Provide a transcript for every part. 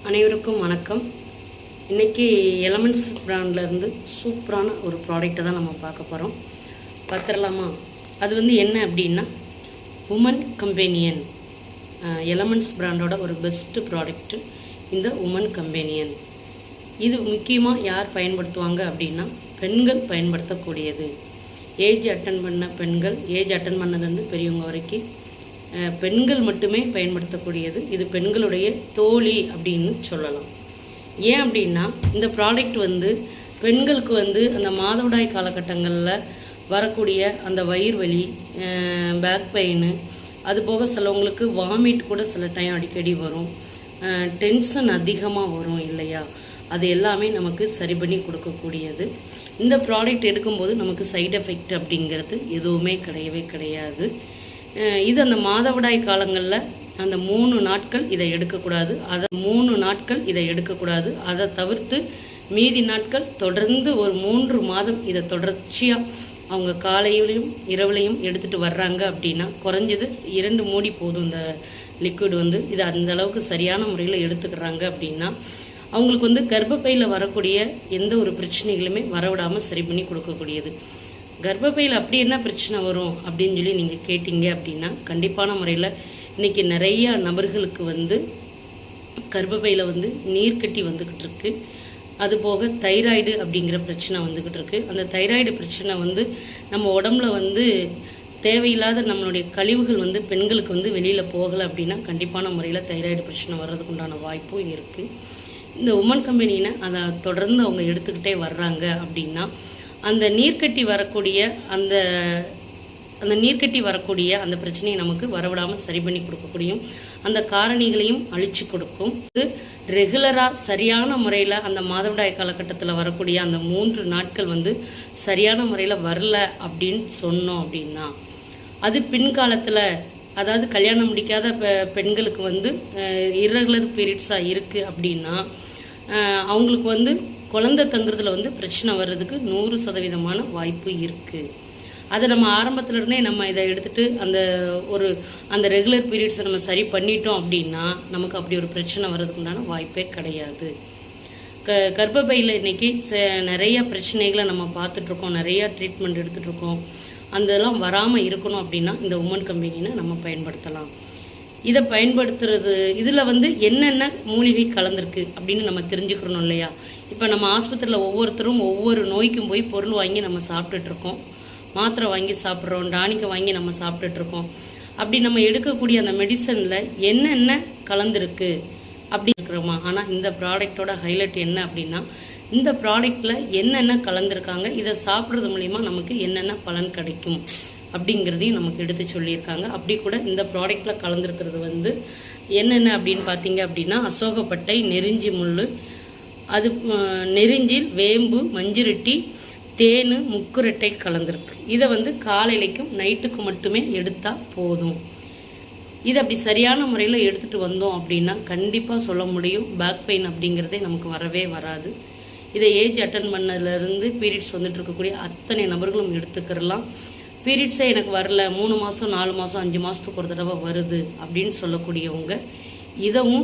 அனைவருக்கும் வணக்கம். இன்றைக்கி எலமெண்ட்ஸ் பிராண்ட்லேருந்து சூப்பரான ஒரு ப்ராடக்ட்டை தான் நம்ம பார்க்க போகிறோம். பார்த்துடலாமா? அது என்ன அப்படின்னா உமன் கம்பெனியன். எலமெண்ட்ஸ் பிராண்டோட ஒரு பெஸ்ட்டு ப்ராடக்ட்டு இந்த உமன் கம்பெனியன். இது முக்கியமாக யார் பயன்படுத்துவாங்க அப்படின்னா பெண்கள் பயன்படுத்தக்கூடியது. ஏஜ் அட்டன் பண்ண பெண்கள், ஏஜ் அட்டன் பண்ணதுலேருந்து பெரியவங்க வரைக்கும் பெண்கள் மட்டுமே பயன்படுத்தக்கூடியது. இது பெண்களுடைய தோழி அப்படின்னு சொல்லலாம். ஏன் அப்படின்னா இந்த ப்ராடக்ட் பெண்களுக்கு அந்த மாதவிடாய் காலகட்டங்களில் வரக்கூடிய அந்த வயிறு வலி, பேக் பெயின், அது போக சிலவங்களுக்கு வாமிட் கூட சில டைம் அடிக்கடி வரும், டென்ஷன் அதிகமாக வரும் இல்லையா, அது எல்லாமே நமக்கு சரி பண்ணி கொடுக்கக்கூடியது. இந்த ப்ராடக்ட் எடுக்கும்போது நமக்கு சைடு எஃபெக்ட் அப்படிங்கிறது எதுவுமே கிடையவே கிடையாது. இது அந்த மாதவிடாய் காலங்களில் அந்த 3 நாட்கள் இதை எடுக்கக்கூடாது. இதை எடுக்கக்கூடாது. அதை தவிர்த்து மீதி நாட்கள் தொடர்ந்து ஒரு 3 மாதம் இதை தொடர்ச்சியாக அவங்க காலையிலையும் இரவுலையும் எடுத்துகிட்டு வர்றாங்க அப்படின்னா குறைஞ்சது 2 மூடி போதும். இந்த லிக்விட் இது அந்த அளவுக்கு சரியான முறையில் எடுத்துக்கிறாங்க அப்படின்னா அவங்களுக்கு கர்ப்பப்பையில் வரக்கூடிய எந்த ஒரு பிரச்சனைகளுமே வரவிடாமல் சரி பண்ணி கொடுக்கக்கூடியது. கர்ப்பப்பையில் அப்படி என்ன பிரச்சனை வரும் அப்படின்னு சொல்லி நீங்கள் கேட்டீங்க அப்படின்னா கண்டிப்பான முறையில் இன்றைக்கி நிறையா நபர்களுக்கு கர்ப்பப்பையில் நீர்க்கட்டி வந்துக்கிட்டு இருக்கு. அதுபோக தைராய்டு அப்படிங்கிற பிரச்சனை வந்துக்கிட்டு இருக்கு. அந்த தைராய்டு பிரச்சனை நம்ம உடம்புல தேவையில்லாத நம்மளுடைய கழிவுகள் பெண்களுக்கு வெளியில் போகலை அப்படின்னா கண்டிப்பான முறையில் தைராய்டு பிரச்சனை வர்றதுக்கு உண்டான வாய்ப்பும் இருக்குது. இந்த உமன் கம்பெனினை அதை தொடர்ந்து அவங்க எடுத்துக்கிட்டே வர்றாங்க அப்படின்னா அந்த நீர்க்கட்டி வரக்கூடிய அந்த பிரச்சனையை நமக்கு வரவிடாமல் சரி பண்ணி கொடுக்கக்கூடிய அந்த காரணிகளையும் அழிச்சு கொடுக்கும். ரெகுலராக சரியான முறையில் அந்த மாதவிடாய் காலகட்டத்தில் வரக்கூடிய அந்த 3 நாட்கள் சரியான முறையில் வரல அப்படின்னு சொன்னோம் அப்படின்னா அது பின்காலத்தில், அதாவது கல்யாணம் முடிக்காத பெண்களுக்கு இர்ரெகுலர் பீரியட்ஸாக இருக்குது அப்படின்னா அவங்களுக்கு குழந்தை தங்குறதுல பிரச்சனை வர்றதுக்கு 100% வாய்ப்பு இருக்குது. அதை நம்ம ஆரம்பத்துலேருந்தே நம்ம இதை எடுத்துகிட்டு அந்த ரெகுலர் பீரியட்ஸை நம்ம சரி பண்ணிட்டோம் அப்படின்னா நமக்கு அப்படி ஒரு பிரச்சனை வர்றதுக்கு உண்டான வாய்ப்பே கிடையாது. கர்ப்பப்பையில் இன்றைக்கி நிறைய பிரச்சனைகளை நம்ம பார்த்துட்ருக்கோம், நிறையா ட்ரீட்மெண்ட் எடுத்துகிட்ருக்கோம். அதெல்லாம் வராமல் இருக்கணும் அப்படின்னா இந்த உமன் கம்பெனினை நம்ம பயன்படுத்தலாம். இதை பயன்படுத்துறது இதில் என்னென்ன மூலிகை கலந்துருக்கு அப்படின்னு நம்ம தெரிஞ்சுக்கிறோம் இல்லையா. இப்போ நம்ம ஆஸ்பத்திரியில் ஒவ்வொருத்தரும் ஒவ்வொரு நோய்க்கும் போய் பொருள் வாங்கி நம்ம சாப்பிட்டுட்ருக்கோம், மாத்திரை வாங்கி சாப்பிட்றோம், டானிக்கை வாங்கி நம்ம சாப்பிட்டுட்ருக்கோம். அப்படி நம்ம எடுக்கக்கூடிய அந்த மெடிசனில் என்னென்ன கலந்துருக்கு அப்படி இருக்கிறோமா. ஆனால் இந்த ப்ராடக்டோட ஹைலைட் என்ன அப்படின்னா இந்த ப்ராடக்டில் என்னென்ன கலந்துருக்காங்க, இதை சாப்பிட்றது மூலிமா நமக்கு என்னென்ன பலன் கிடைக்கும் அப்படிங்கிறதையும் நமக்கு எடுத்து சொல்லியிருக்காங்க. அப்படி கூட இந்த ப்ராடக்டில் கலந்துருக்கிறது என்னென்ன அப்படின்னு பார்த்தீங்க அப்படின்னா அசோகப்பட்டை, நெருஞ்சி முள், அது நெருஞ்சில், வேம்பு, மஞ்சுரெட்டி, தேன், முக்குரெட்டை கலந்துருக்கு. இதை காலையிலைக்கும் நைட்டுக்கு மட்டுமே எடுத்தால் போதும். இதை அப்படி சரியான முறையில் எடுத்துகிட்டு வந்தோம் அப்படின்னா கண்டிப்பாக சொல்ல முடியும் பேக் பெயின் அப்படிங்கிறதே நமக்கு வரவே வராது. இதை ஏஜ் அட்டன் பண்ணதுலேருந்து பீரியட்ஸ் இருக்கக்கூடிய அத்தனை நபர்களும் எடுத்துக்கிறலாம். பீரியட்ஸே எனக்கு வரல, 3 மாதம் 4 மாதம் 5 மாதத்துக்கு ஒரு தடவை வருது அப்படின்னு சொல்லக்கூடியவங்க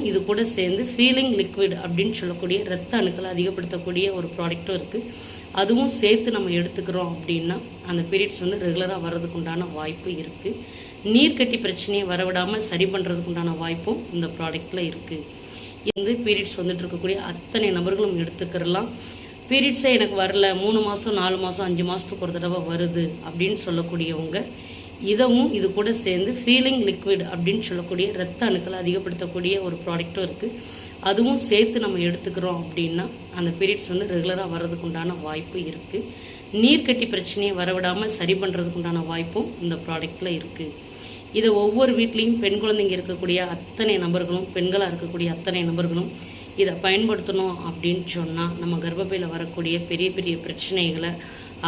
இது கூட சேர்ந்து ஃபீலிங் லிக்விட் அப்படின்னு சொல்லக்கூடிய ரத்த அணுக்களை அதிகப்படுத்தக்கூடிய ஒரு ப்ராடக்ட்டும் இருக்குது. அதுவும் சேர்த்து நம்ம எடுத்துக்கிறோம் அப்படின்னா அந்த பீரியட்ஸ் ரெகுலராக வர்றதுக்கு உண்டான வாய்ப்பு இருக்குது. நீர்க்கட்டி பிரச்சனையை வரவிடாமல் சரி பண்ணுறதுக்கு உண்டான வாய்ப்பும் இந்த ப்ராடக்டில் இருக்குது. பீரியட்ஸ் இருக்கக்கூடிய அத்தனை நபர்களும் எடுத்துக்கிறலாம். பீரியட்ஸே எனக்கு வரல, 3 மாதம் 4 மாதம் 5 மாதத்துக்கு ஒரு தடவை வருது அப்படின்னு சொல்லக்கூடியவங்க இது கூட சேர்ந்து ஃபீலிங் லிக்விட் அப்படின்னு சொல்லக்கூடிய ரத்த அணுக்களை அதிகப்படுத்தக்கூடிய ஒரு ப்ராடக்ட்டும் இருக்குது. அதுவும் சேர்த்து நம்ம எடுத்துக்கிறோம் அப்படின்னா அந்த பீரியட்ஸ் ரெகுலராக வர்றதுக்கு உண்டான வாய்ப்பு இருக்குது. நீர்க்கட்டி பிரச்சனையை வரவிடாமல் சரி பண்ணுறதுக்கு உண்டான வாய்ப்பும் இந்த ப்ராடக்டில் இருக்குது. இதை ஒவ்வொரு வீட்லேயும் பெண் குழந்தைங்க இருக்கக்கூடிய அத்தனை நபர்களும், பெண்களாக இருக்கக்கூடிய அத்தனை நபர்களும் இதை பயன்படுத்தணும் அப்படின்னு சொன்னால் நம்ம கர்ப்பப்பையில் வரக்கூடிய பெரிய பெரிய பிரச்சனைகளை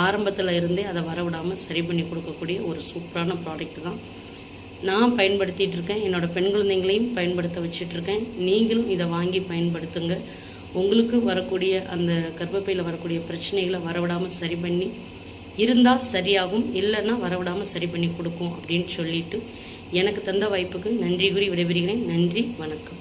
ஆரம்பத்தில் இருந்தே அதை வரவிடாமல் சரி பண்ணி கொடுக்கக்கூடிய ஒரு சூப்பரான ப்ராடக்ட் தான் நான் பயன்படுத்திகிட்டு இருக்கேன். என்னோடய பெண் குழந்தைங்களையும் பயன்படுத்த வச்சிட்ருக்கேன். நீங்களும் இதை வாங்கி பயன்படுத்துங்க. உங்களுக்கு வரக்கூடிய அந்த கர்ப்பப்பையில் வரக்கூடிய பிரச்சனைகளை வரவிடாமல் சரி பண்ணி இருந்தால் சரியாகும், இல்லைன்னா வரவிடாமல் சரி பண்ணி கொடுக்கும் அப்படின்னு சொல்லிட்டு எனக்கு தந்த வாய்ப்புக்கு நன்றி கூறி விடைபெறுகிறேன். நன்றி, வணக்கம்.